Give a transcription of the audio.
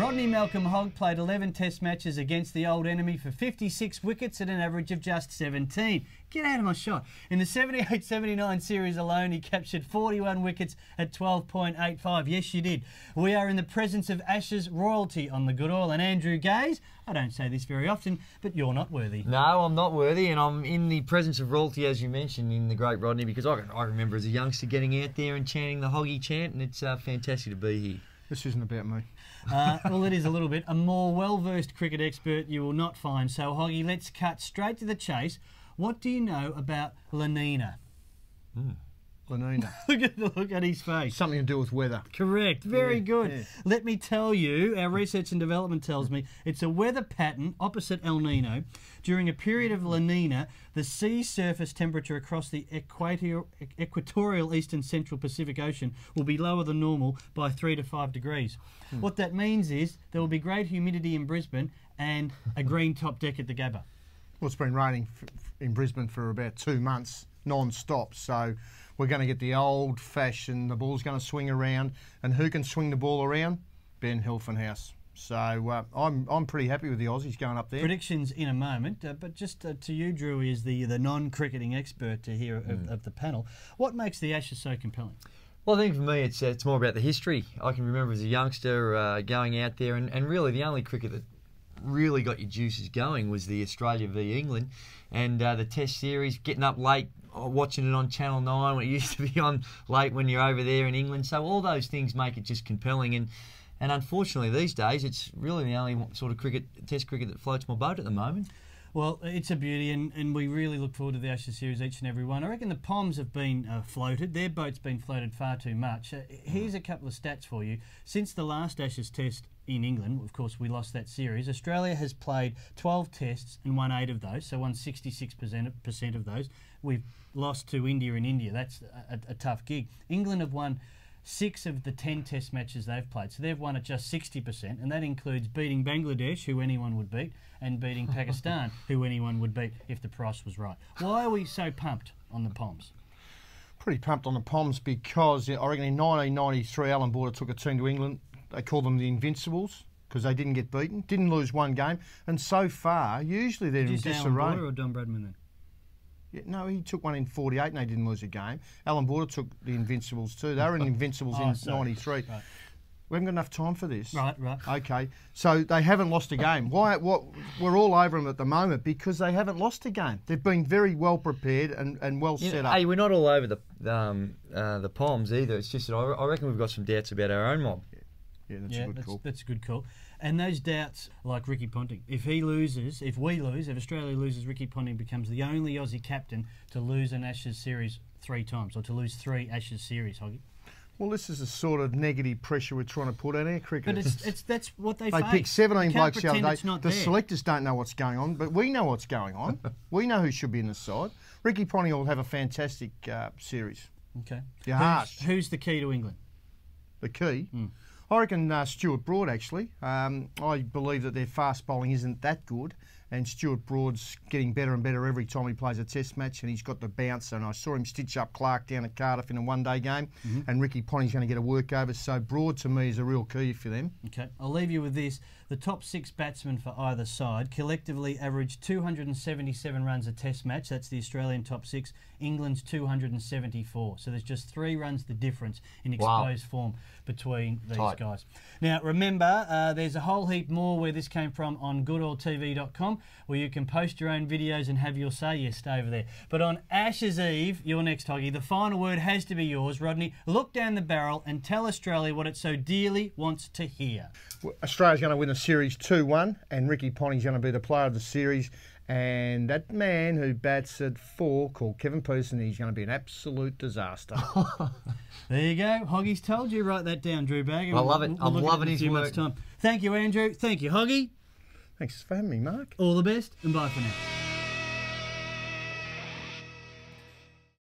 Rodney Hogg played 11 test matches against the old enemy for 56 wickets at an average of just 17. Get out of my shot. In the 78-79 series alone, he captured 41 wickets at 12.85. Yes, you did. We are in the presence of Ashes royalty on the good oil. And Andrew Gaze, I don't say this very often, but you're not worthy. No, I'm not worthy, and I'm in the presence of royalty, as you mentioned, in the great Rodney, because I remember as a youngster getting out there and chanting the Hoggy chant, and it's fantastic to be here. This isn't about me. Well, it is a little bit. A more well-versed cricket expert you will not find. So, Hoggy, let's cut straight to the chase. What do you know about La Nina? La Nina. Look at his face. Something to do with weather. Correct. Very good. Yeah. Let me tell you, our research and development tells me it's a weather pattern opposite El Nino. During a period of La Nina, the sea surface temperature across the equatorial eastern central Pacific Ocean will be lower than normal by 3 to 5 degrees. What that means is there will be great humidity in Brisbane and a green top deck at the Gabba. Well, it's been raining in Brisbane for about 2 months, non-stop, so we're going to get the old-fashioned, the ball's going to swing around, and who can swing the ball around? Ben Hilfenhaus. So I'm pretty happy with the Aussies going up there. Predictions in a moment, but just to you, Drewy, as the non-cricketing expert to hear of the panel, what makes the Ashes so compelling? Well, I think for me it's more about the history. I can remember as a youngster going out there, and really the only cricket that really got your juices going was the Australia v England, and the Test series, getting up late, watching it on Channel 9 when it used to be on late when you're over there in England. So all those things make it just compelling, and unfortunately these days it's really the only sort of Test cricket that floats my boat at the moment. Well, it's a beauty, and we really look forward to the Ashes series, each and every one. I reckon the Poms have been floated. Their boat's been floated far too much. Here's a couple of stats for you. Since the last Ashes test in England, of course, we lost that series, Australia has played 12 tests and won 8 of those, so won 66% of those. We've lost to India in India. That's a tough gig. England have won 6 of the 10 test matches they've played, so they've won at just 60%, and that includes beating Bangladesh, who anyone would beat, and beating Pakistan, who anyone would beat if the price was right. Why are we so pumped on the Poms? Pretty pumped on the Poms because I reckon in 1993 Alan Border took a team to England. They called them the Invincibles because they didn't get beaten, didn't lose one game, and so far usually they're in disarray. Did you say Alan Border or Don Bradman then? Yeah, no, he took one in 48 and they didn't lose a game. Alan Border took the Invincibles too. They were in Invincibles in 93. Right. We haven't got enough time for this. Right. Okay, so they haven't lost a game. Why? We're all over them at the moment because they haven't lost a game. They've been very well prepared and well set up. Hey, we're not all over the Poms either. It's just that I reckon we've got some doubts about our own mob. Yeah, that's a good call. That's a good call. And those doubts, like Ricky Ponting, if Australia loses, Ricky Ponting becomes the only Aussie captain to lose an Ashes series 3 times, or to lose 3 Ashes series, Hoggy. Well, this is the sort of negative pressure we're trying to put on our cricketers. But that's what they face. They picked 17 blokes the other day. The selectors don't know what's going on, but we know what's going on. We know who should be in the side. Ricky Ponting will have a fantastic series. Okay. You're harsh. Who's the key to England? The key? I reckon Stuart Broad, actually. I believe that their fast bowling isn't that good, and Stuart Broad's getting better and better every time he plays a test match, and he's got the bouncer, and I saw him stitch up Clark down at Cardiff in a one-day game, and Ricky Ponting's going to get a workover, so Broad to me is a real key for them. Okay, I'll leave you with this. The top 6 batsmen for either side collectively averaged 277 runs a test match. That's the Australian top 6. England's 274. So there's just 3 runs the difference in exposed form between these guys. Now, remember, there's a whole heap more where this came from on goodoiltv.com, where you can post your own videos and have your say. Yes, stay over there. But on Ashes Eve, your next, Hoggy, the final word has to be yours. Rodney, look down the barrel and tell Australia what it so dearly wants to hear. Well, Australia's going to win the series 2-1, and Ricky Ponting's going to be the player of the series. And that man who bats at 4, called Kevin Pietersen, he's going to be an absolute disaster. There you go. Hoggy's told you. Write that down, Drew Bag. I love it. I'm loving his work. Thank you, Andrew. Thank you, Hoggy. Thanks for having me, Mark. All the best, and bye for now.